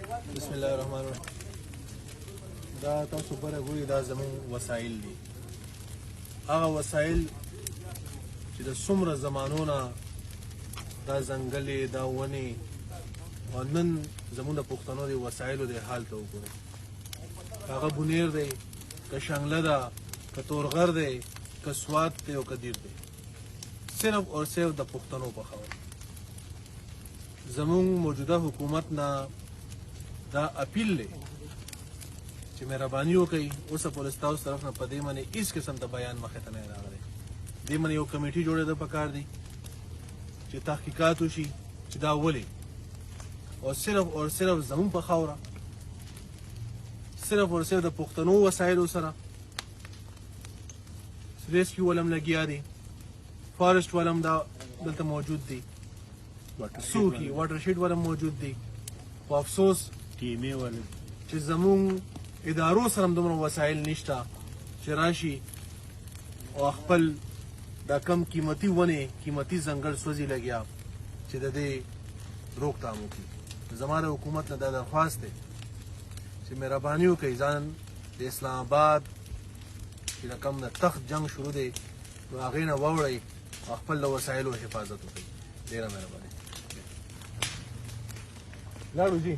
بسم الله الرحمن الرحیم. دا تاسو بره ګورئ دا زموږ وسایل دي، هغه وسایل چې د څومره زمانو نه دا ځنګلې دا ونې او نن زموږ د پښتنو د وسایلو د حال ته وګورئ. هغه بونیر دی، که شنګله ده، که تورغر دی، که سوات دی او که دیر دی، صرف اور صرف د پښتنو په خاوره. زموږ موجوده حکومت نه دا اپیل دی چې مهرباني وکړئ، اوسه پولیس تاسو طرف نه په دې باندې هېڅ قسم ته بیان مخې ته نه راغلی. دې باندې یو کمیټي جوړېده پکار دی چې تحقیقات وشي چې دا ولې او صرف اور صرف زموږ په خاوره، صرف اور صرف د پښتنو وسایلو سره ریسکیو ولم لګیا دي، فارسټ ولم دا دلته موجود دي، سوکي واټر شیډ ولم موجود دي. خو افسوس چې زموږ ادارو سره هم دومره وسایل نشته چې راشي او خپل دا کم قیمتي ونې، قیمتي ځنګل سوځي لګیا چې د دې روکتام وکړي. زما د حکومت نه دا درخواست دی چې مهرباني وکړئ، ځان د اسلام آباد چې د کوم د تخت جنګ شروع دی نو هغې نه واوړئ او خپل د وسایلو حفاظت وکړئ. ډېره مهرباني. لاړو جي